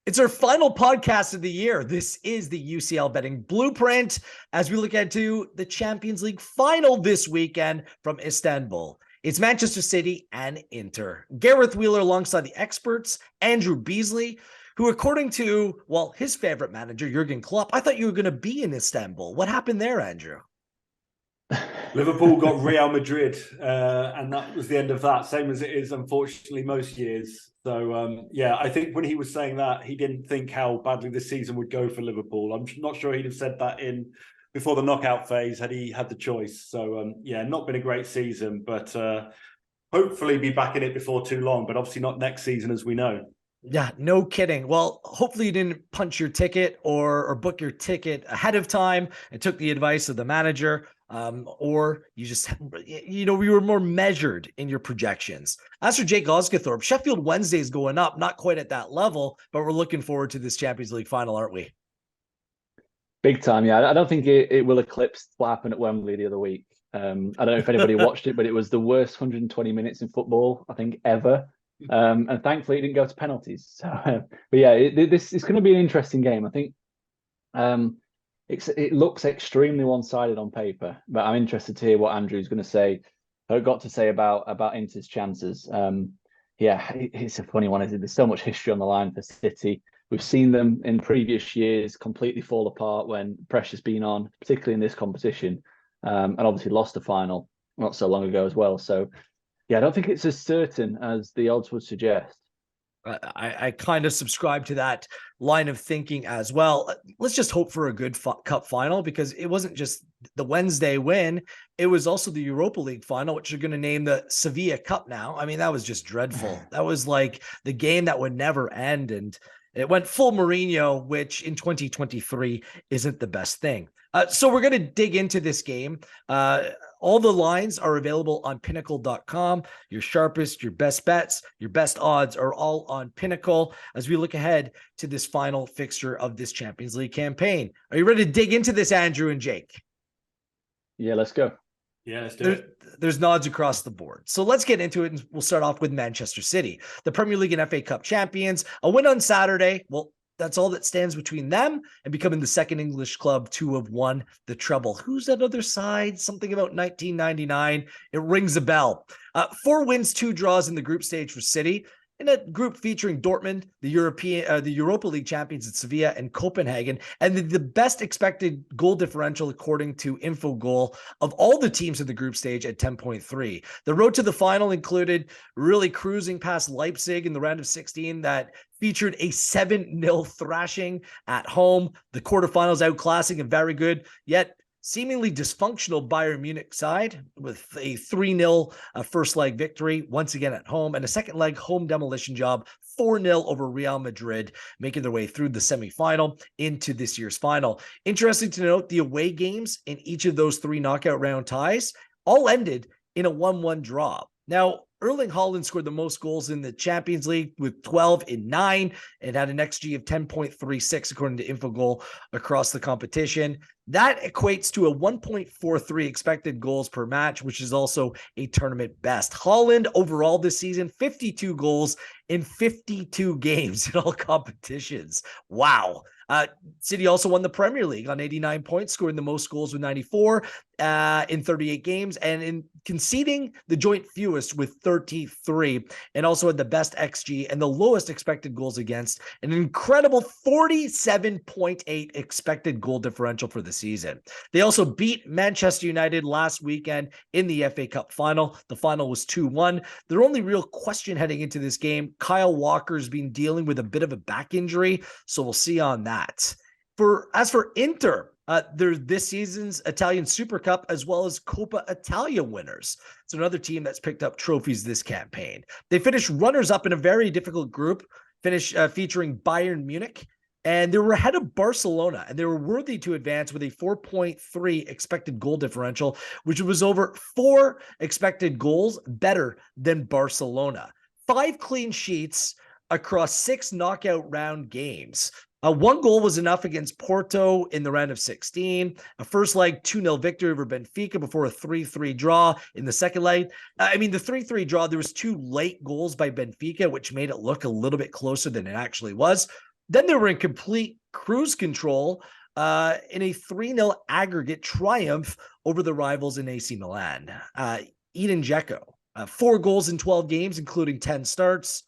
It's our final podcast of the year. This is the UCL Betting Blueprint as we look ahead to the Champions League final this weekend from Istanbul. It's Manchester City and Inter. Gareth Wheeler alongside the experts, Andrew Beasley, who according to, well, his favorite manager, Jurgen Klopp, I thought you were going to be in Istanbul. What happened there, Andrew? Liverpool got Real Madrid, and that was the end of that, same as it is, unfortunately, most years. So, I think when he was saying that, he didn't think how badly this season would go for Liverpool. I'm not sure he'd have said that before the knockout phase had he had the choice. So, not been a great season, but hopefully be back in it before too long, but obviously not next season, as we know. Yeah, no kidding. Well, hopefully you didn't punch your ticket or book your ticket ahead of time and took the advice of the manager. Or you just, we were more measured in your projections. As for Jake Osgathorpe, Sheffield Wednesday is going up, not quite at that level, but we're looking forward to this Champions League final, aren't we? Big time, yeah. I don't think it will eclipse what happened at Wembley the other week. I don't know if anybody watched it, but it was the worst 120 minutes in football, I think, ever. And thankfully, it didn't go to penalties. So, but yeah, this is going to be an interesting game. I think it looks extremely one-sided on paper, but I'm interested to hear what Andrew's going to say. I've got to say about Inter's chances. It's a funny one. There's so much history on the line for City. We've seen them in previous years completely fall apart when pressure's been on, particularly in this competition, and obviously lost the final not so long ago as well. So, yeah, I don't think it's as certain as the odds would suggest. I kind of subscribe to that line of thinking as well. Let's just hope for a good cup final, because it wasn't just the Wednesday win. It was also the Europa League final, which you're going to name the Sevilla Cup now. I mean, that was just dreadful. That was like the game that would never end. And it went full Mourinho, which in 2023 isn't the best thing. So we're going to dig into this game. All the lines are available on pinnacle.com. Your sharpest, your best bets, your best odds are all on Pinnacle as we look ahead to this final fixture of this Champions League campaign. Are you ready to dig into this, Andrew and Jake? Yeah, let's go. Yeah, let's do it. There's nods across the board. So let's get into it, and we'll start off with Manchester City, the Premier League and FA Cup champions. A win on Saturday. Well, that's all that stands between them and becoming the second English club to have won the treble. Who's that other side? Something about 1999. It rings a bell. 4 wins, 2 draws in the group stage for City, in a group featuring Dortmund, the Europa League champions at Sevilla and Copenhagen, and the best expected goal differential according to Infogol of all the teams in the group stage at 10.3. The road to the final included really cruising past Leipzig in the round of 16 that featured a 7-0 thrashing at home. The quarterfinals outclassing a very good, yet seemingly dysfunctional Bayern Munich side with a 3-0 first leg victory, once again at home, and a second leg home demolition job, 4-0 over Real Madrid, making their way through the semifinal into this year's final. Interesting to note, the away games in each of those 3 knockout round ties all ended in a 1-1 draw. Now, Erling Haaland scored the most goals in the Champions League with 12 in 9 and had an XG of 10.36 according to Infogol across the competition. That equates to a 1.43 expected goals per match, which is also a tournament best. Haaland overall this season, 52 goals in 52 games in all competitions. Wow. City also won the Premier League on 89 points, scoring the most goals with 94 in 38 games, and in conceding the joint fewest with 33, and also had the best XG and the lowest expected goals against, an incredible 47.8 expected goal differential for the season. They also beat Manchester United last weekend in the FA Cup final. The final was 2-1. Their only real question heading into this game, Kyle Walker's been dealing with a bit of a back injury, so we'll see on that. As for Inter, they're this season's Italian Super Cup as well as Coppa Italia winners. It's another team that's picked up trophies this campaign. They finished runners-up in a very difficult group, featuring Bayern Munich, and they were ahead of Barcelona, and they were worthy to advance with a 4.3 expected goal differential, which was over 4 expected goals better than Barcelona. 5 clean sheets across 6 knockout round games. 1 goal was enough against Porto in the round of 16. A first leg 2-0 victory over Benfica before a 3-3 draw in the second leg. The 3-3 draw, there was 2 late goals by Benfica, which made it look a little bit closer than it actually was. Then they were in complete cruise control in a 3-0 aggregate triumph over the rivals in AC Milan. Edin Dzeko, 4 goals in 12 games, including 10 starts.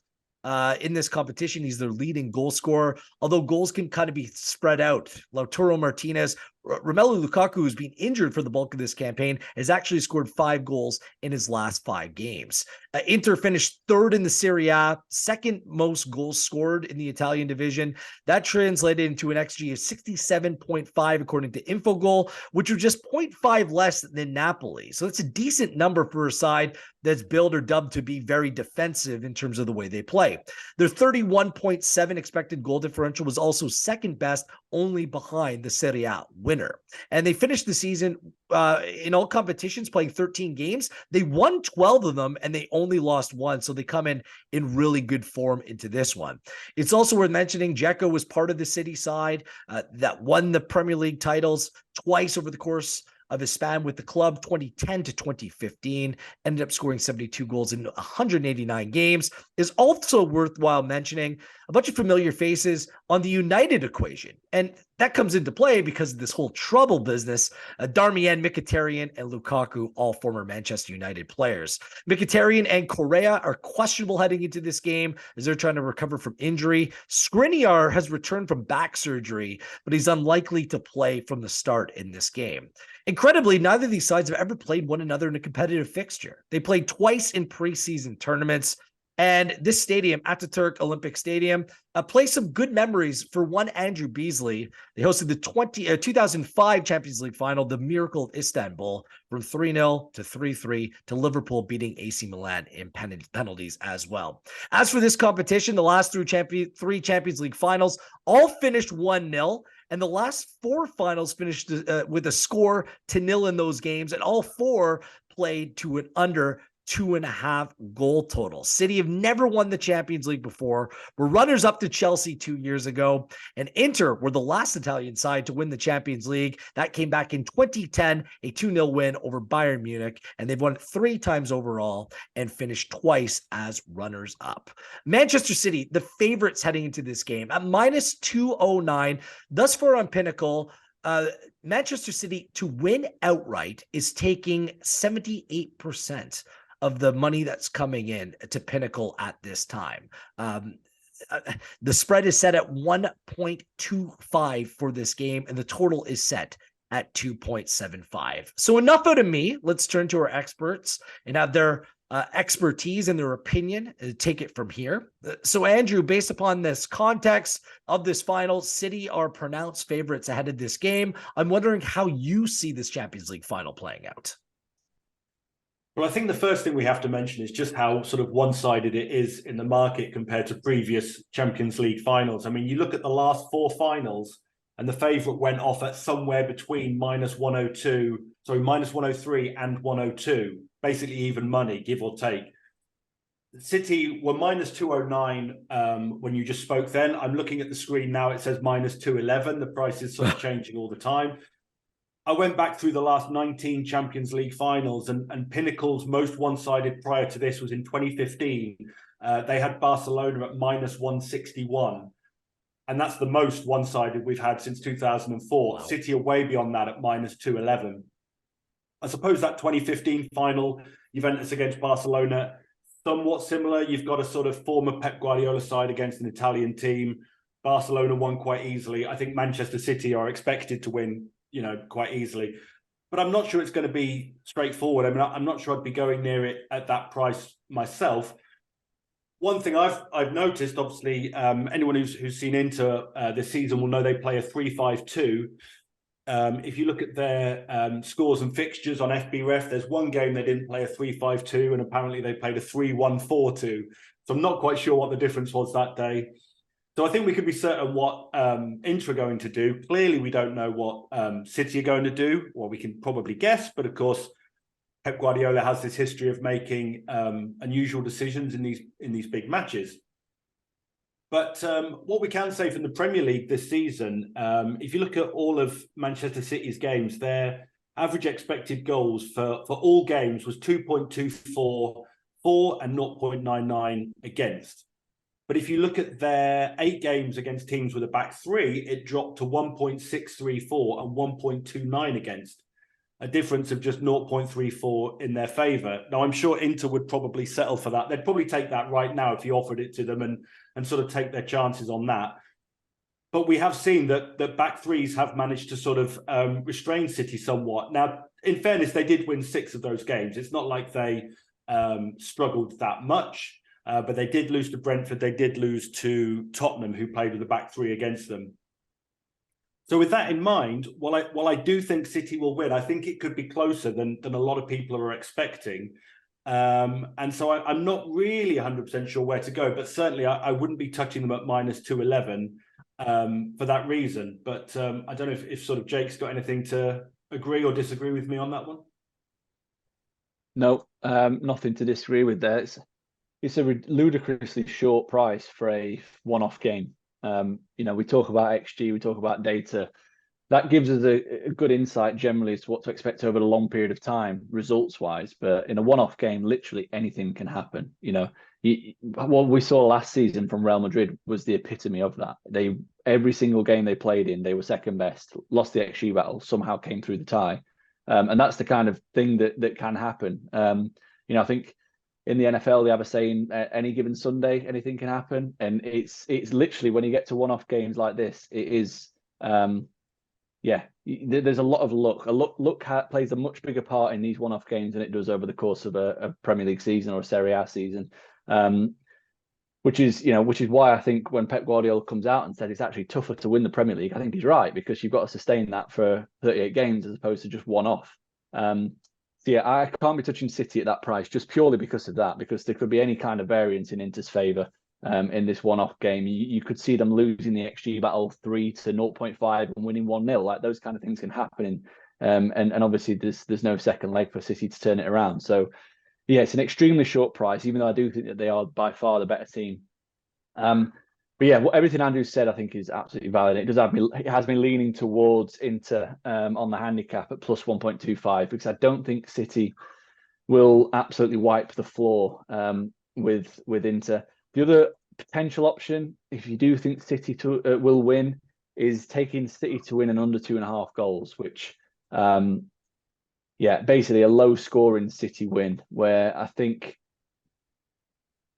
In this competition, he's their leading goal scorer, although goals can kind of be spread out. Lautaro Martinez, Romelu Lukaku, who's been injured for the bulk of this campaign, has actually scored 5 goals in his last 5 games. Inter finished 3rd in the Serie A, 2nd most goals scored in the Italian division. That translated into an XG of 67.5 according to Infogol, which was just 0.5 less than Napoli. So that's a decent number for a side that's billed or dubbed to be very defensive in terms of the way they play. Their 31.7 expected goal differential was also 2nd best, only behind the Serie A winner. And they finished the season in all competitions playing 13 games. They won 12 of them and they only lost 1. So they come in really good form into this one. It's also worth mentioning Dzeko was part of the City side that won the Premier League titles twice over the course of his span with the club, 2010 to 2015, ended up scoring 72 goals in 189 games. Is also worthwhile mentioning a bunch of familiar faces on the United equation. And that comes into play because of this whole trouble business. Darmian, Mkhitaryan, and Lukaku, all former Manchester United players. Mkhitaryan and Correa are questionable heading into this game as they're trying to recover from injury. Skriniar has returned from back surgery, but he's unlikely to play from the start in this game. Incredibly, neither of these sides have ever played one another in a competitive fixture. They played twice in preseason tournaments, and this stadium, Ataturk Olympic Stadium, plays some good memories for one Andrew Beasley. They hosted the 2005 Champions League final, the Miracle of Istanbul, from 3-0 to 3-3 to Liverpool beating AC Milan in penalties as well. As for this competition, the last 3 Champions League finals all finished 1-0. And the last 4 finals finished with a score to 0 in those games, and all 4 played to an under 2.5 goal total. City have never won the Champions League before. Were runners up to Chelsea 2 years ago, and Inter were the last Italian side to win the Champions League. That came back in 2010, a 2-0 win over Bayern Munich, and they've won it 3 times overall and finished twice as runners up. Manchester City, the favorites heading into this game at minus 209. Thus far on Pinnacle, Manchester City to win outright is taking 78% of the money that's coming in to Pinnacle at this time. The spread is set at 1.25 for this game, and the total is set at 2.75. So enough out of me. Let's turn to our experts and have their expertise and their opinion take it from here. So Andrew, based upon this context of this final, City are pronounced favorites ahead of this game. I'm wondering how you see this Champions League final playing out. Well, I think the first thing we have to mention is just how sort of one-sided it is in the market compared to previous Champions League finals. I mean, you look at the last 4 finals and the favourite went off at somewhere between minus 103 and 102, basically even money, give or take. City were minus 209 when you just spoke then. I'm looking at the screen now, it says minus 211. The price is sort of changing all the time. I went back through the last 19 Champions League finals, and Pinnacle's most one-sided prior to this was in 2015. They had Barcelona at minus 161. And that's the most one-sided we've had since 2004. Wow. City are way beyond that at minus 211. I suppose that 2015 final, Juventus against Barcelona, somewhat similar. You've got a sort of former Pep Guardiola side against an Italian team. Barcelona won quite easily. I think Manchester City are expected to win, quite easily. But I'm not sure it's going to be straightforward. I mean, I'm not sure I'd be going near it at that price myself. One thing I've noticed, obviously, anyone who's seen Inter this season will know they play a 3-5-2. If you look at their scores and fixtures on FBref, there's one game they didn't play a 3-5-2, and apparently they played a 3-1-4-2. So I'm not quite sure what the difference was that day. So I think we can be certain what Inter are going to do. Clearly, we don't know what City are going to do. Well, we can probably guess, but of course, Pep Guardiola has this history of making unusual decisions in these big matches. But what we can say from the Premier League this season, if you look at all of Manchester City's games, their average expected goals for all games was 2.24 for and 0.99 against. But if you look at their 8 games against teams with a back three, it dropped to 1.634 and 1.29 against, a difference of just 0.34 in their favour. Now, I'm sure Inter would probably settle for that. They'd probably take that right now if you offered it to them and sort of take their chances on that. But we have seen that back threes have managed to sort of restrain City somewhat. Now, in fairness, they did win 6 of those games. It's not like they struggled that much, but they did lose to Brentford. They did lose to Tottenham, who played with a back three against them. So with that in mind, while I do think City will win, I think it could be closer than a lot of people are expecting. And so I'm not really 100% sure where to go, but certainly I wouldn't be touching them at minus 211 for that reason. But I don't know if sort of Jake's got anything to agree or disagree with me on that one. No, nothing to disagree with there. It's a ludicrously short price for a one-off game. We talk about XG, we talk about data. That gives us a good insight generally as to what to expect over a long period of time, results-wise. But in a one-off game, literally anything can happen. What we saw last season from Real Madrid was the epitome of that. Every single game they played in, they were second best, lost the XG battle, somehow came through the tie. And that's the kind of thing that can happen. I think in the NFL, they have a saying, any given Sunday, anything can happen. And it's literally when you get to one-off games like this, it is, there's a lot of luck. Luck plays a much bigger part in these one-off games than it does over the course of a Premier League season or a Serie A season. Which is why I think when Pep Guardiola comes out and said it's actually tougher to win the Premier League, I think he's right, because you've got to sustain that for 38 games as opposed to just one-off. I can't be touching City at that price just purely because of that, because there could be any kind of variance in Inter's favour in this one-off game. You could see them losing the XG battle 3 to 0.5 and winning 1-0. Like those kind of things can happen. And obviously there's no second leg for City to turn it around. So yeah, it's an extremely short price, even though I do think that they are by far the better team. But yeah, everything Andrew said, I think, is absolutely valid. It has been leaning towards Inter on the handicap at plus 1.25, because I don't think City will absolutely wipe the floor with Inter. The other potential option, if you do think City will win, is taking City to win an under 2.5 goals, which, basically a low-scoring City win, where I think,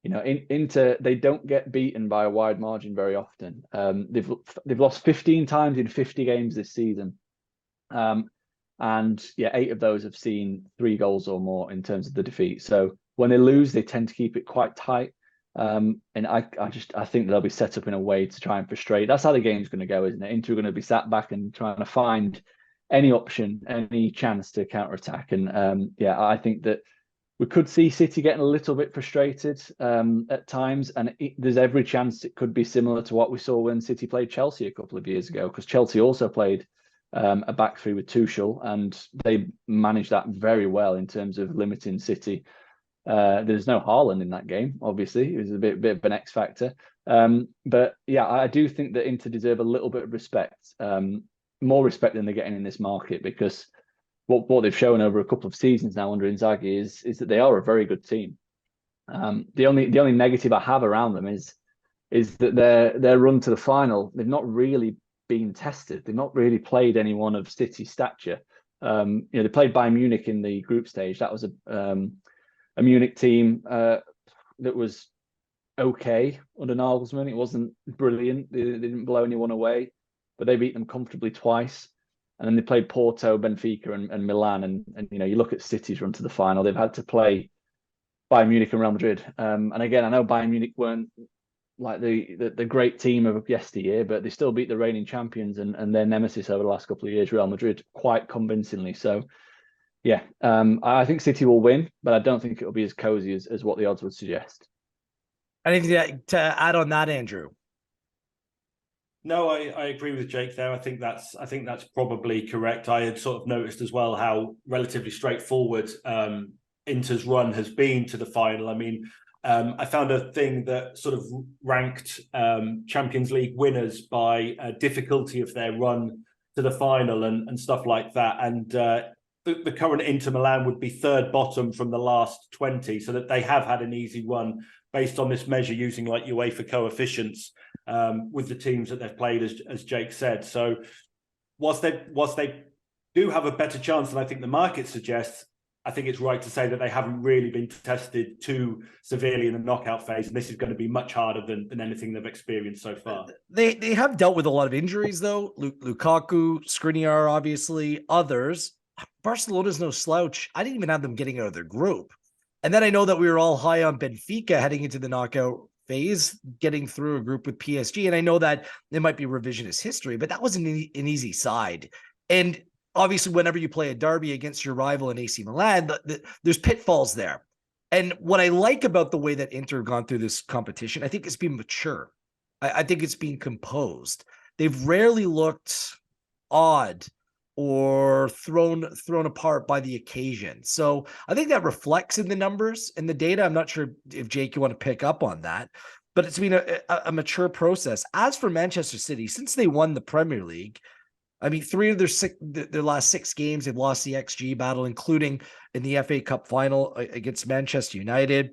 Inter, they don't get beaten by a wide margin very often. They've lost 15 times in 50 games this season. And 8 of those have seen 3 goals or more in terms of the defeat. So when they lose, they tend to keep it quite tight. And I think they'll be set up in a way to try and frustrate. That's how the game's going to go, isn't it? Inter are going to be sat back and trying to find any option, any chance to counterattack. And I think that we could see City getting a little bit frustrated at times, and there's every chance it could be similar to what we saw when City played Chelsea a couple of years ago, because Chelsea also played a back three with Tuchel, and they managed that very well in terms of limiting City. There's no Haaland in that game, obviously. It was a bit of an X factor. But yeah, I do think that Inter deserve a little bit of respect, more respect than they're getting in this market, because what they've shown over a couple of seasons now under Inzaghi is that they are a very good team. The only negative I have around them is that their run to the final, they've not really been tested. They've not really played anyone of City stature. They played Bayern Munich in the group stage. That was a Munich team that was okay under Nagelsmann. It wasn't brilliant. They didn't blow anyone away, but they beat them comfortably twice. And then they played Porto, Benfica, and Milan. And you look at City's run to the final, they've had to play Bayern Munich and Real Madrid. And again, I know Bayern Munich weren't like the great team of yesteryear, but they still beat the reigning champions and their nemesis over the last couple of years, Real Madrid, quite convincingly. So yeah, I think City will win, but I don't think it'll be as cozy as what the odds would suggest. Anything to add on that, Andrew? No, I agree with Jake there. I think that's probably correct. I had sort of noticed as well how relatively straightforward Inter's run has been to the final. I mean, I found a thing that sort of ranked Champions League winners by difficulty of their run to the final and stuff like that. And the current Inter Milan would be third bottom from the last 20, so that they have had an easy run. based on this measure using like UEFA coefficients with the teams that they've played, as Jake said. So whilst they do have a better chance than I think the market suggests, I think it's right to say that they haven't really been tested too severely in the knockout phase, and this is going to be much harder than anything they've experienced so far. They have dealt with a lot of injuries, though. Lukaku, Skriniar, obviously, others. Barcelona's no slouch. I didn't even have them getting out of their group. And then I know that we were all high on Benfica heading into the knockout phase, getting through a group with PSG. And I know that it might be revisionist history, but that wasn't an easy side. And obviously, whenever you play a derby against your rival in AC Milan, there's pitfalls there. And what I like about the way that Inter have gone through this competition, I think it's been mature. I think it's been composed. They've rarely looked odd or thrown apart by the occasion. So I think that reflects in the numbers and the data. I'm not sure if Jake, you want to pick up on that, but it's been a mature process. As for Manchester City, since they won the Premier League, I mean, 3 of their last 6 games, they've lost the XG battle, including in the FA Cup final against Manchester United.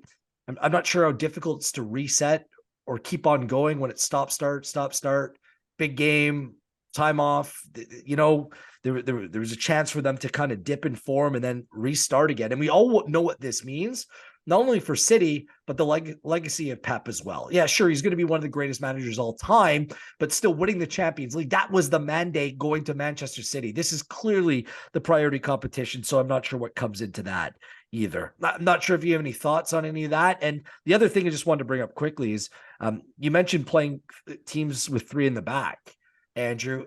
I'm not sure how difficult it's to reset or keep on going when it's stop, start, big game, time off. You know, there was a chance for them to kind of dip in form and then restart again. And we all know what this means, not only for City, but the legacy of Pep as well. Yeah, sure, he's going to be one of the greatest managers all time, but still winning the Champions League, that was the mandate going to Manchester City. This is clearly the priority competition, so I'm not sure what comes into that either. I'm not sure if you have any thoughts on any of that. And the other thing I just wanted to bring up quickly is you mentioned playing teams with 3 in the back. Andrew,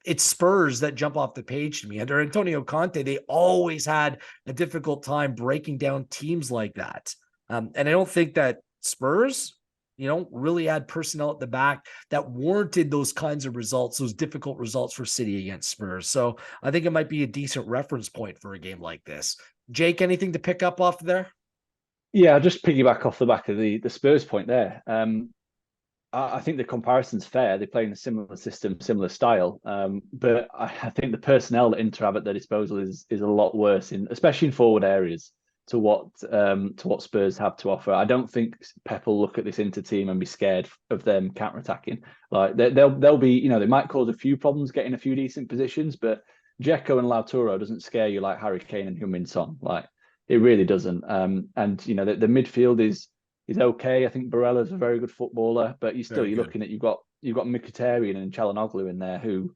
it's Spurs that jump off the page to me. Under Antonio Conte, they always had a difficult time breaking down teams like that. And I don't think that Spurs, really had personnel at the back that warranted those kinds of results, those difficult results for City against Spurs. So I think it might be a decent reference point for a game like this. Jake, anything to pick up off there? Yeah, I'll just piggyback off the back of the Spurs point there. I think the comparison's fair. They play in a similar system, similar style. But I think the personnel that Inter have at their disposal is a lot worse, especially in forward areas, to what Spurs have to offer. I don't think Pep will look at this Inter team and be scared of them counter-attacking. Like they'll be, they might cause a few problems getting a few decent positions, but Dzeko and Lautaro doesn't scare you like Harry Kane and Heung-min Son. Like it really doesn't. And the midfield is okay. I think Barella's a very good footballer, but you're looking at you've got Mkhitaryan and Çalhanoğlu in there who,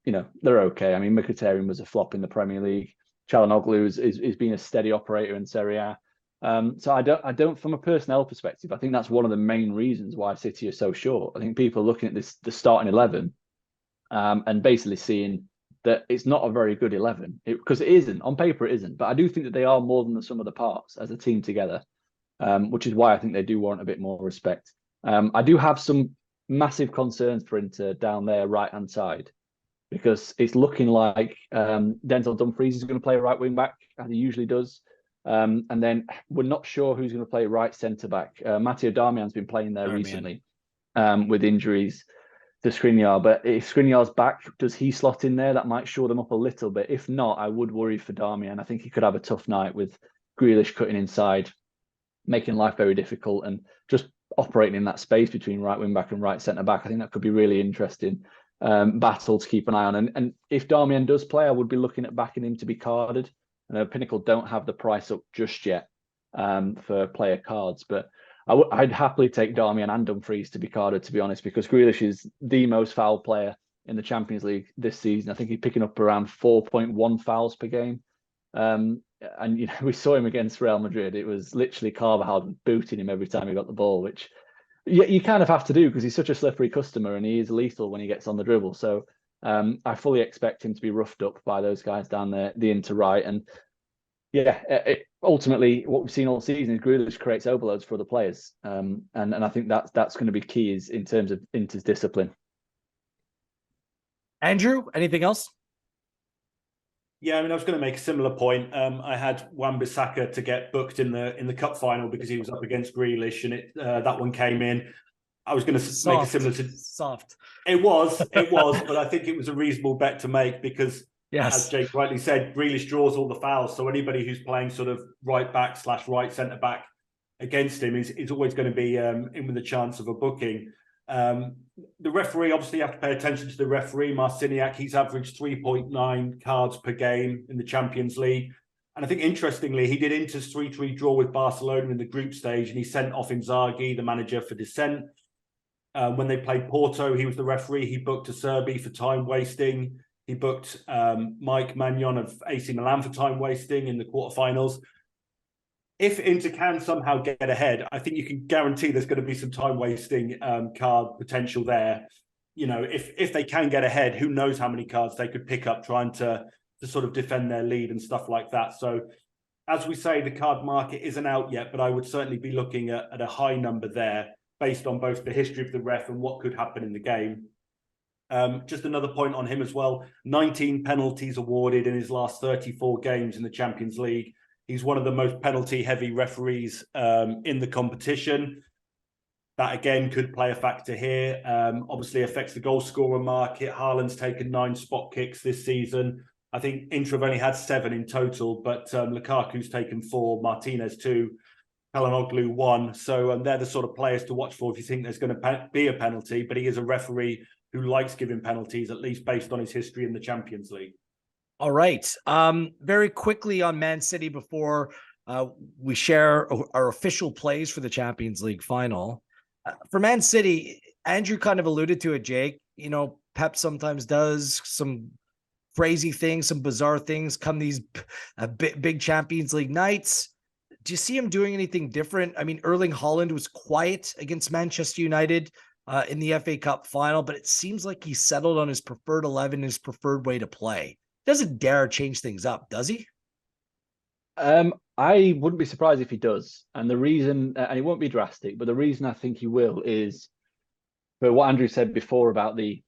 they're okay. I mean, Mkhitaryan was a flop in the Premier League. Çalhanoğlu is being a steady operator in Serie A. So I don't from a personnel perspective, I think that's one of the main reasons why City are so short. I think people are looking at the starting 11 and basically seeing that it's not a very good 11 because it isn't. On paper, it isn't. But I do think that they are more than the sum of the parts as a team together. Which is why I think they do warrant a bit more respect. I do have some massive concerns for Inter down their right-hand side because it's looking like Denzel Dumfries is going to play right wing-back, as he usually does. And then we're not sure who's going to play right centre-back. Matteo Darmian's been playing there recently with injuries to Skriniar. But if Skriniar's back, does he slot in there? That might shore them up a little bit. If not, I would worry for Darmian. I think he could have a tough night with Grealish cutting inside, making life very difficult and just operating in that space between right wing back and right centre back. I think that could be really interesting battle to keep an eye on. And if Darmian does play, I would be looking at backing him to be carded. I know Pinnacle don't have the price up just yet for player cards, but I'd happily take Darmian and Dumfries to be carded, to be honest, because Grealish is the most foul player in the Champions League this season. I think he's picking up around 4.1 fouls per game. And we saw him against Real Madrid. It was literally Carvajal booting him every time he got the ball, which you kind of have to do because he's such a slippery customer and he is lethal when he gets on the dribble. So I fully expect him to be roughed up by those guys down there, the Inter right. And ultimately, what we've seen all season is Grealish creates overloads for other players, and I think that's going to be key in terms of Inter's discipline. Andrew, anything else? Yeah, I mean, I was going to make a similar point. I had Wan-Bissaka to get booked in the cup final because he was up against Grealish, and that one came in. I was going to make a similar to soft. It was, but I think it was a reasonable bet to make because, as Jake rightly said, Grealish draws all the fouls. So anybody who's playing sort of right back / right centre back against him is always going to be in with a chance of a booking. The referee, obviously, you have to pay attention to the referee, Marciniak. He's averaged 3.9 cards per game in the Champions League. And I think, interestingly, he did Inter's 3-3 draw with Barcelona in the group stage, and he sent off Inzaghi, the manager, for dissent. When they played Porto, he was the referee. He booked Acerbi for time wasting. He booked Mike Magnon of AC Milan for time wasting in the quarterfinals. If Inter can somehow get ahead, I think you can guarantee there's going to be some time wasting card potential there. You know, if they can get ahead, who knows how many cards they could pick up trying to sort of defend their lead and stuff like that. So, as we say, the card market isn't out yet, but I would certainly be looking at a high number there based on both the history of the ref and what could happen in the game. Just another point on him as well, 19 penalties awarded in his last 34 games in the Champions League. He's one of the most penalty-heavy referees in the competition. That, again, could play a factor here. Obviously affects the goal scorer market. Haaland's taken 9 spot kicks this season. I think Inter have only had 7 in total, but Lukaku's taken 4, Martinez 2, Calhanoglu 1. So they're the sort of players to watch for if you think there's going to be a penalty. But he is a referee who likes giving penalties, at least based on his history in the Champions League. All right. Very quickly on Man City before we share our official plays for the Champions League final. For Man City, Andrew kind of alluded to it, Jake. You know, Pep sometimes does some crazy things, some bizarre things come these big Champions League nights. Do you see him doing anything different? I mean, Erling Haaland was quiet against Manchester United in the FA Cup final, but it seems like he settled on his preferred 11, his preferred way to play. Doesn't dare change things up, does he? I wouldn't be surprised if he does. And the reason, and it won't be drastic, but the reason I think he will is for what Andrew said before about the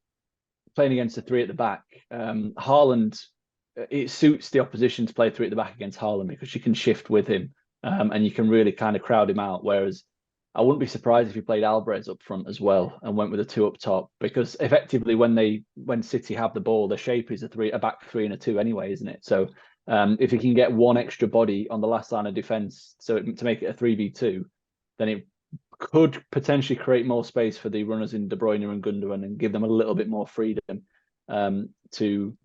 playing against the 3 at the back. Haaland, it suits the opposition to play 3 at the back against Haaland because you can shift with him and you can really kind of crowd him out. Whereas I wouldn't be surprised if he played Alvarez up front as well and went with a 2 up top, because effectively when City have the ball, the shape is a back 3 and a 2 anyway, isn't it? So if he can get one extra body on the last line of defence to make it a 3v2, then it could potentially create more space for the runners in De Bruyne and Gundogan and give them a little bit more freedom to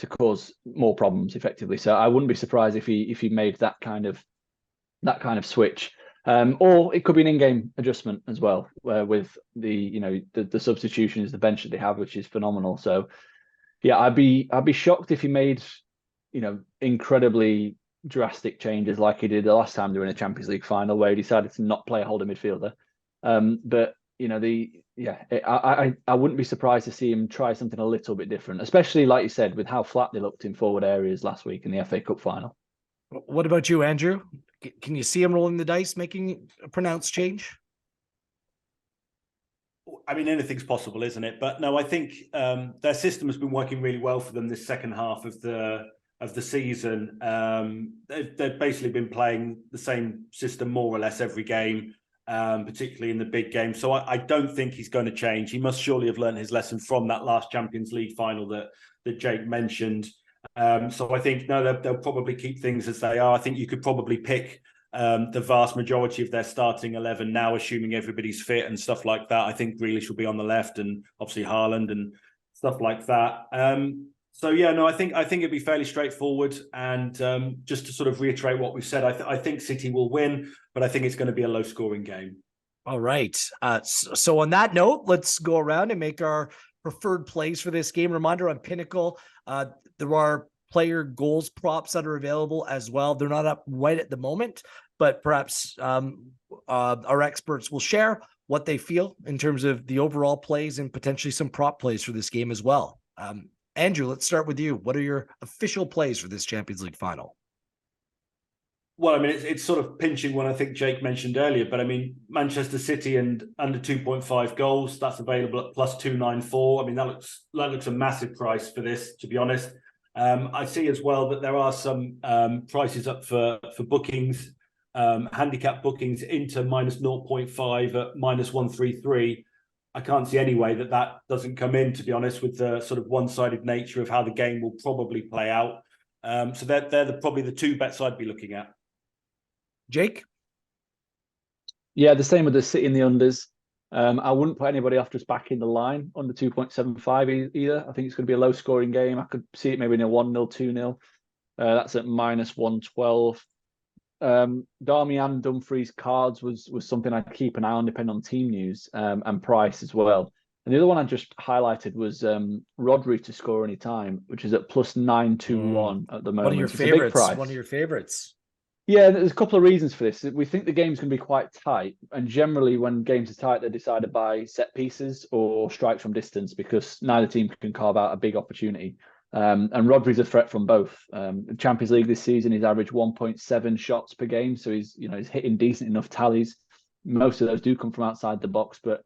cause more problems effectively. So I wouldn't be surprised if he made that kind of switch. Or it could be an in-game adjustment as well, with the substitutions, the bench that they have, which is phenomenal. So yeah, I'd be shocked if he made incredibly drastic changes like he did the last time they were in a Champions League final, where he decided to not play a holding midfielder. But I wouldn't be surprised to see him try something a little bit different, especially like you said, with how flat they looked in forward areas last week in the FA Cup final. What about you, Andrew? Can you see him rolling the dice, making a pronounced change? I mean, anything's possible, isn't it? But no, I think their system has been working really well for them this second half of the season. They've basically been playing the same system more or less every game, particularly in the big games. So I don't think he's going to change. He must surely have learned his lesson from that last Champions League final that Jake mentioned. So I think, no, they'll probably keep things as they are. I think you could probably pick the vast majority of their starting 11 now, assuming everybody's fit and stuff like that. I think Grealish will be on the left, and obviously Haaland and stuff like that. So yeah, no, I think it'd be fairly straightforward. And just to sort of reiterate what we've said, I think City will win, but I think it's going to be a low-scoring game. All right. So on that note, let's go around and make our preferred plays for this game. Reminder on Pinnacle, there are player goals props that are available as well. They're not up right at the moment, but perhaps our experts will share what they feel in terms of the overall plays and potentially some prop plays for this game as well. Andrew, let's start with you. What are your official plays for this Champions League final? Well, I mean, it's sort of pinching one I think Jake mentioned earlier, but I mean, Manchester City and under 2.5 goals, that's available at plus 294. I mean, that looks a massive price for this, to be honest. I see as well that there are some prices up for bookings, handicap bookings into minus 0.5 at minus 133. I can't see any way that doesn't come in, to be honest, with the sort of one-sided nature of how the game will probably play out. So they're probably the 2 bets I'd be looking at. Jake? Yeah, the same with the City in the unders. I wouldn't put anybody off just backing the line under 2.75 either. I think it's going to be a low scoring game. I could see it maybe in a 1-0, 2-0. That's at -112. Darmian Dumfries cards was something I'd keep an eye on depending on team news and price as well. And the other one I just highlighted was Rodri to score any time, which is at +921 at the moment. One of your It's a big favorites. price. One of your favorites. Yeah, there's a couple of reasons for this. We think the game's going to be quite tight, and generally when games are tight, they're decided by set pieces or strikes from distance because neither team can carve out a big opportunity. And Rodri's a threat from both. Champions League this season, he's averaged 1.7 shots per game, so he's hitting decent enough tallies. Most of those do come from outside the box, but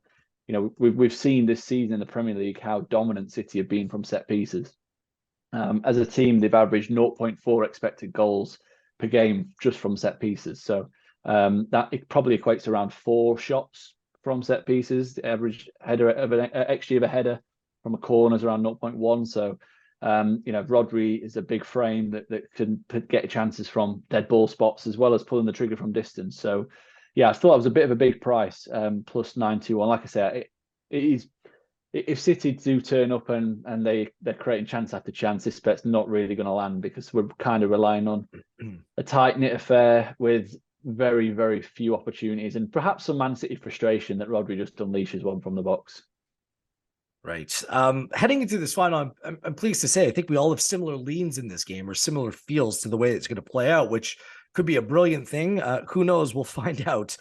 we've seen this season in the Premier League how dominant City have been from set pieces. As a team, they've averaged 0.4 expected goals per game just from set pieces. So that it probably equates to around 4 shots from set pieces. The average header of an XG of a header from a corner is around 0.1. So Rodri is a big frame that can get chances from dead ball spots as well as pulling the trigger from distance. So yeah, I thought it was a bit of a big price, +921. Like I say, it is. If City do turn up and they're creating chance after chance, this bet's not really going to land because we're kind of relying on a tight-knit affair with very, very few opportunities and perhaps some Man City frustration that Rodri just unleashes one from the box. Right. Heading into this final, I'm pleased to say I think we all have similar leans in this game or similar feels to the way it's going to play out, which could be a brilliant thing. Who knows? We'll find out.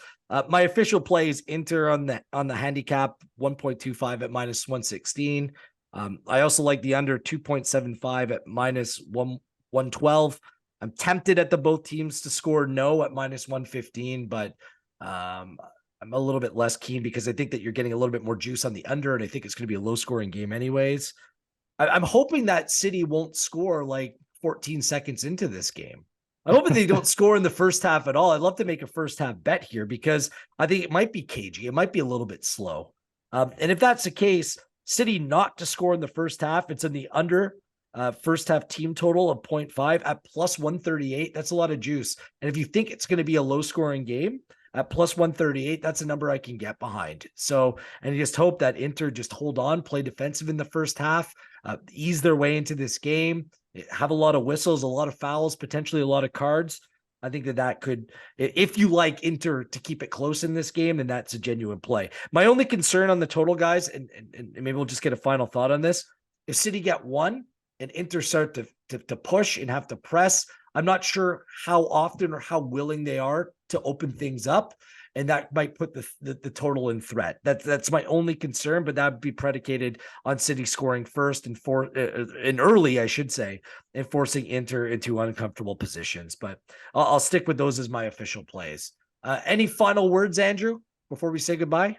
My official play is Inter on the handicap 1.25 at -116. I also like the under 2.75 at -112. I'm tempted at the both teams to score no at -115, but I'm a little bit less keen because I think that you're getting a little bit more juice on the under, and I think it's going to be a low scoring game anyways. I'm hoping that City won't score like 14 seconds into this game. I'm hoping they don't score in the first half at all. I'd love to make a first half bet here because I think it might be cagey. It might be a little bit slow. And if that's the case, City not to score in the first half, it's in the under first half team total of 0.5 at +138. That's a lot of juice. And if you think it's going to be a low scoring game at +138, that's a number I can get behind. So, and you just hope that Inter just hold on, play defensive in the first half, ease their way into this game, have a lot of whistles, a lot of fouls, potentially a lot of cards. I think that could, if you like Inter to keep it close in this game, then that's a genuine play. My only concern on the total, guys, and maybe we'll just get a final thought on this. If City get one and Inter start to push and have to press, I'm not sure how often or how willing they are to open things up. And that might put the total in threat. That's my only concern, but that would be predicated on City scoring first and early, I should say, and forcing Inter into uncomfortable positions. But I'll stick with those as my official plays. Any final words, Andrew, before we say goodbye?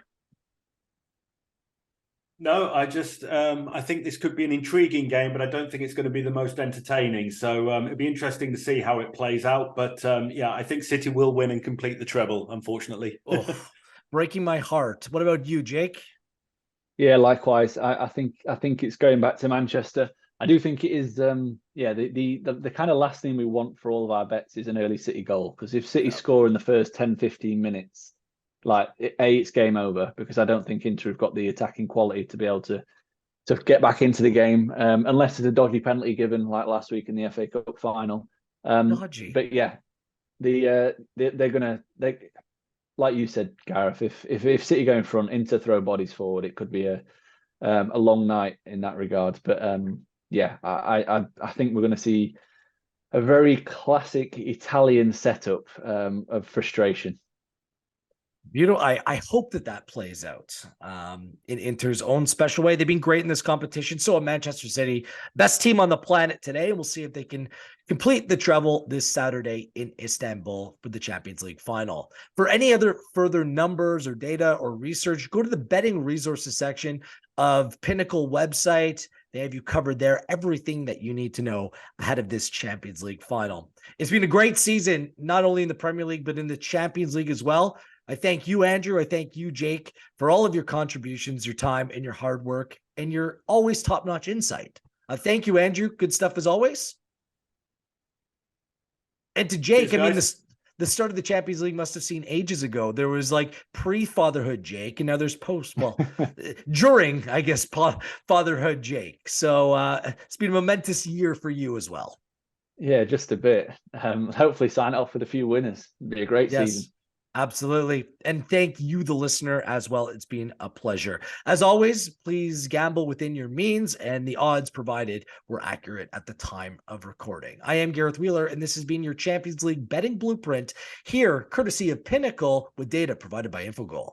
No, I think this could be an intriguing game, but I don't think it's going to be the most entertaining. So it'd be interesting to see how it plays out. But yeah, I think City will win and complete the treble, unfortunately. Oh, breaking my heart. What about you, Jake? Yeah, likewise. I think it's going back to Manchester. I do think it is. The kind of last thing we want for all of our bets is an early City goal, because if City score in the first 10-15 minutes, it's game over, because I don't think Inter have got the attacking quality to be able to get back into the game, unless there's a dodgy penalty given like last week in the FA Cup final. Dodgy. But yeah, they're gonna, like you said, Gareth. If City go in front, Inter throw bodies forward, it could be a long night in that regard. But I think we're going to see a very classic Italian setup of frustration. Beautiful. I hope that plays out in Inter's own special way. They've been great in this competition. So Manchester City, best team on the planet today. We'll see if they can complete the treble this Saturday in Istanbul for the Champions League final. For any other further numbers or data or research, go to the betting resources section of Pinnacle website. They have you covered there, everything that you need to know ahead of this Champions League final. It's been a great season, not only in the Premier League, but in the Champions League as well. I thank you, Andrew. I thank you, Jake, for all of your contributions, your time, and your hard work, and your always top-notch insight. Thank you, Andrew. Good stuff as always. And to Jake, Cheers, I mean, the start of the Champions League must have seen ages ago. There was like pre-fatherhood Jake, and now there's post, well, during, I guess, fatherhood Jake. So it's been a momentous year for you as well. Yeah, just a bit. Hopefully sign it off with a few winners. It'd be a great season. Absolutely. And thank you, the listener, as well. It's been a pleasure. As always, please gamble within your means, and the odds provided were accurate at the time of recording. I am Gareth Wheeler, and this has been your Champions League betting blueprint here, courtesy of Pinnacle, with data provided by Infogol.